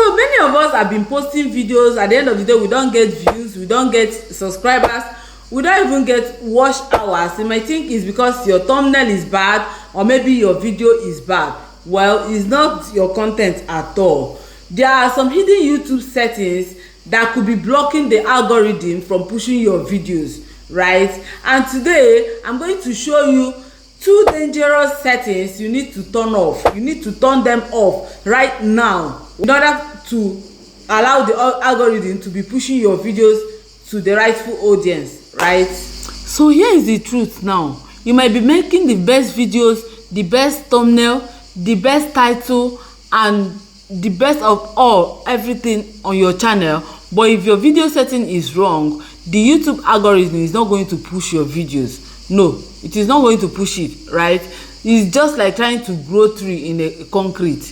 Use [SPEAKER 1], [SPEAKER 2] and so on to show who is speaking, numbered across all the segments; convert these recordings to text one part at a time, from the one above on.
[SPEAKER 1] So many of us have been posting videos. At the end of the day, we don't get views, we don't get subscribers, we don't even get watch hours. You might think it's because your thumbnail is bad, or maybe your video is bad. Well, it's not your content at all. There are some hidden YouTube settings that could be blocking the algorithm from pushing your videos, right? And today I'm going to show you 2 dangerous settings you need to turn off. You need to turn them off right now in order to allow the algorithm to be pushing your videos to the rightful audience, right? So here is the truth now. You might be making the best videos, the best thumbnail, the best title, and the best of all everything on your channel, but if your video setting is wrong, the YouTube algorithm is not going to push your videos. No, it is not going to push it, right? It's just like trying to grow tree in a concrete.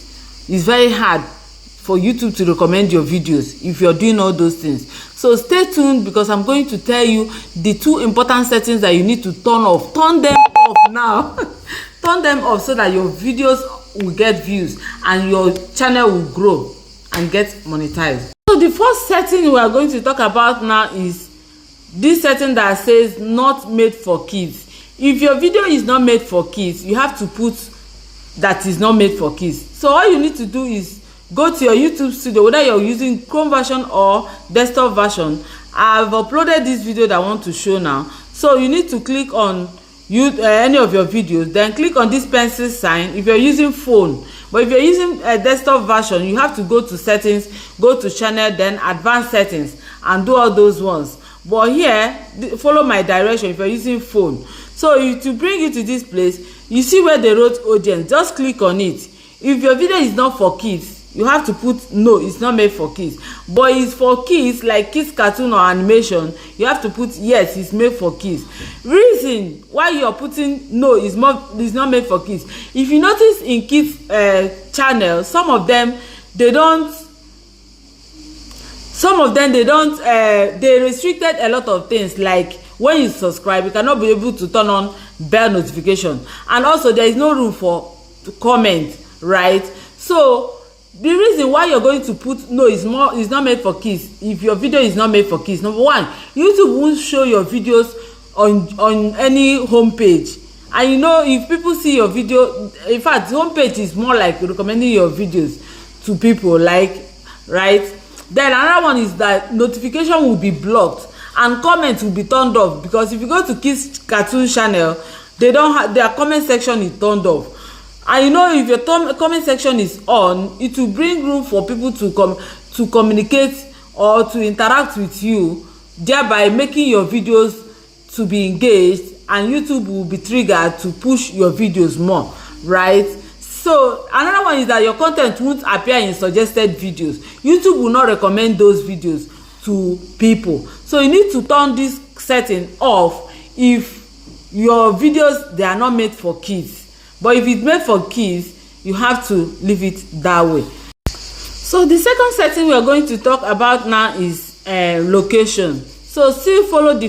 [SPEAKER 1] It's very hard for YouTube to recommend your videos if you're doing all those things. So stay tuned, because I'm going to tell you the 2 important settings that you need to turn off. Turn them off now. Turn them off so that your videos will get views and your channel will grow and get monetized. So the first setting we are going to talk about now is this setting that says not made for kids. If your video is not made for kids, you have to put that is not made for kids. So all you need to do is go to your YouTube studio, whether you're using Chrome version or desktop version. I've uploaded this video that I want to show now. So you need to click on any of your videos, then click on this pencil sign if you're using phone. But if you're using a desktop version, you have to go to settings, go to channel, then advanced settings, and do all those ones. But here, follow my direction if you're using phone. So to bring you to this place, you see where they wrote audience, just click on it. If your video is not for kids, you have to put no, it's not made for kids. But it's for kids, like kids cartoon or animation, you have to put yes, it's made for kids. Reason why you're putting no, it's not made for kids. If you notice in kids channel, some of them they restricted a lot of things, like when you subscribe you cannot be able to turn on bell notification, and also there is no room for comment, right? So the reason why you're going to put no is not made for kids. If your video is not made for kids, number one, YouTube won't show your videos on any homepage. And you know, if people see your video, in fact the homepage is more like recommending your videos to people, like, right? Then another one is that notification will be blocked and comments will be turned off, because if you go to kids cartoon channel, they don't have their comment section is turned off. And you know, if your comment section is on, it will bring room for people to communicate or to interact with you, thereby making your videos to be engaged, and YouTube will be triggered to push your videos more, right? So another one is that your content won't appear in suggested videos. YouTube will not recommend those videos to people. So you need to turn this setting off if your videos, they are not made for kids. But if it's made for kids, you have to leave it that way. So the second setting we are going to talk about now is location. So still follow the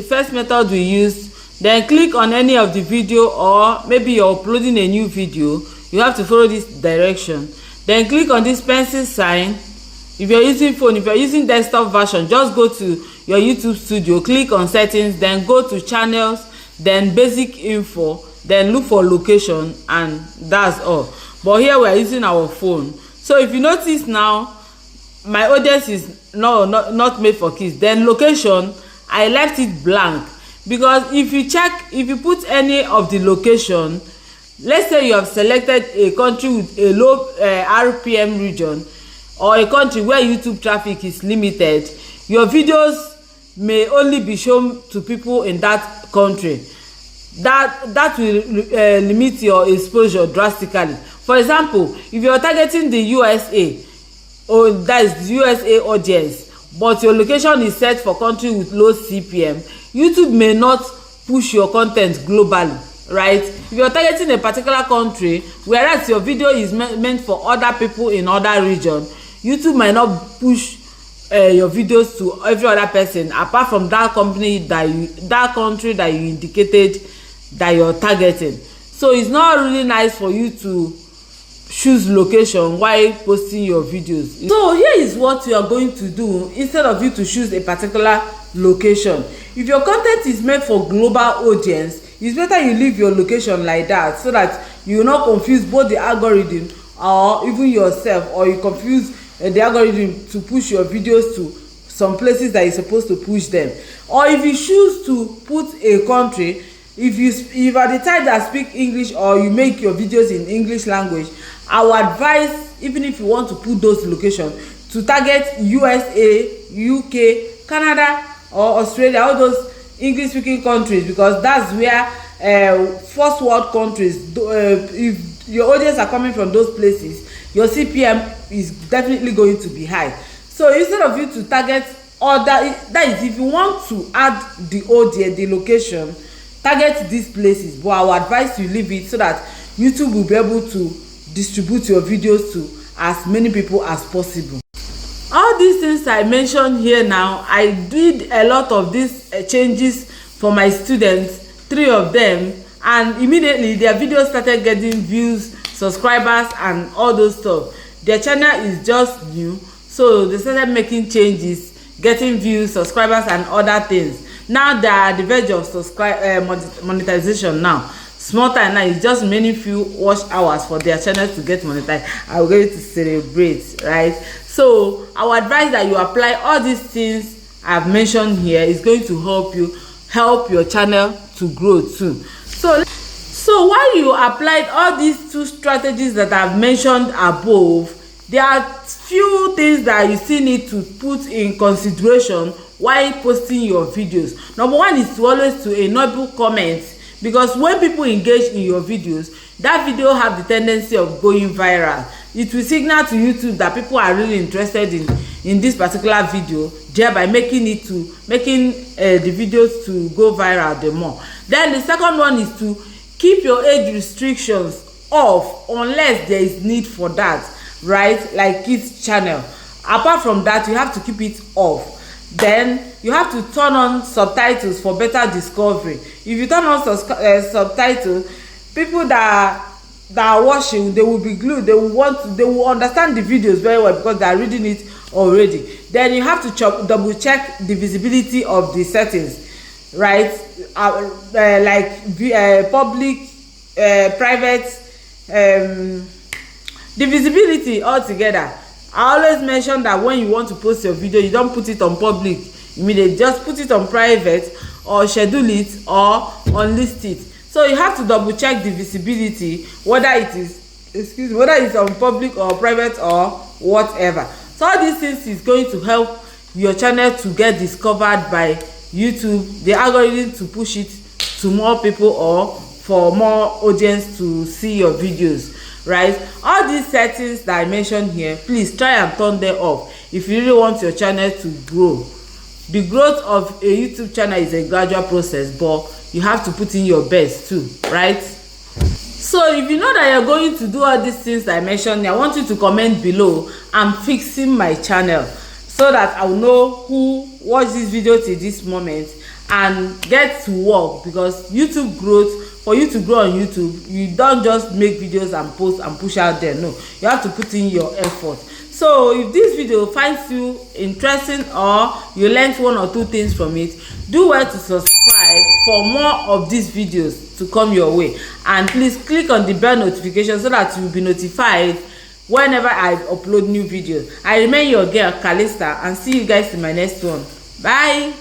[SPEAKER 1] first method we used, then click on any of the video, or maybe you're uploading a new video, you have to follow this direction. Then click on this pencil sign. If you're using phone, if you're using desktop version, just go to your YouTube studio, click on settings, then go to channels, then basic info, then look for location, and that's all. But here we are using our phone. So if you notice now, my audience is not made for kids. Then location, I left it blank, because if you put any of the location, let's say you have selected a country with a low RPM region, or a country where YouTube traffic is limited, your videos may only be shown to people in that country. That will limit your exposure drastically. For example, if you're targeting the USA, or that is the USA audience, but your location is set for country with low CPM, YouTube may not push your content globally, right? If you're targeting a particular country, whereas your video is meant for other people in other region, YouTube might not push your videos to every other person apart from that country that you indicated that you're targeting. So it's not really nice for you to choose location while posting your videos. So here is what you are going to do instead of you to choose a particular location. If your content is meant for global audience, it's better you leave your location like that, so that you will not confuse both the algorithm or even yourself, or you confuse the algorithm to push your videos to some places that you're supposed to push them. Or if you choose to put a country, if you are the type that speak English or you make your videos in English language, I would advise, even if you want to put those locations, to target USA, UK, Canada or Australia, all those English speaking countries, because that's where first world countries, if your audience are coming from those places, your CPM is definitely going to be high. So instead of you to target other, that is, if you want to add the audience, the location, target these places, but I would advise you leave it so that YouTube will be able to distribute your videos to as many people as possible. All these things I mentioned here now, I did a lot of these changes for my students, 3 of them, and immediately their videos started getting views, subscribers and all those stuff. Their channel is just new, so they started making changes, getting views, subscribers and other things. Now they are at the verge of monetization now. Small time now, it's just many few watch hours for their channel to get monetized. I'm going to celebrate, right? So I would advise that you apply all these things I've mentioned here. It's going to help your channel to grow too. So while you applied all these 2 strategies that I've mentioned above, there are few things that you still need to put in consideration while posting your videos. Number 1 is to always to enable comments, because when people engage in your videos, that video have the tendency of going viral. It will signal to YouTube that people are really interested in this particular video, thereby making the videos to go viral the more. Then the second one is to keep your age restrictions off unless there is need for that, right? Like kids channel. Apart from that, you have to keep it off. Then you have to turn on subtitles for better discovery. If you turn on subtitles, people that are watching, they will be glued. They will understand the videos very well because they are reading it already. Then you have to double check the visibility of the settings, right? Public, private, the visibility altogether. I always mention that when you want to post your video, you don't put it on public immediately. Just put it on private, or schedule it, or unlist it. So you have to double check the visibility, whether it's on public or private or whatever. So all these things is going to help your channel to get discovered by YouTube, the algorithm to push it to more people or for more audience to see your videos, right? All these settings that I mentioned here, please try and turn them off if you really want your channel to grow. The growth of a YouTube channel is a gradual process, but you have to put in your best too, right? So if you know that you're going to do all these things I mentioned, I want you to comment below. I'm fixing my channel so that I will know who watched this video till this moment and get to work, because YouTube growth, for you to grow on YouTube, you don't just make videos and post and push out there. No, you have to put in your effort. So if this video finds you interesting or you learned 1 or 2 things from it, do well to subscribe for more of these videos to come your way, and please click on the bell notification so that you will be notified whenever I upload new videos. I remain your girl Calista, and see you guys in my next one. Bye.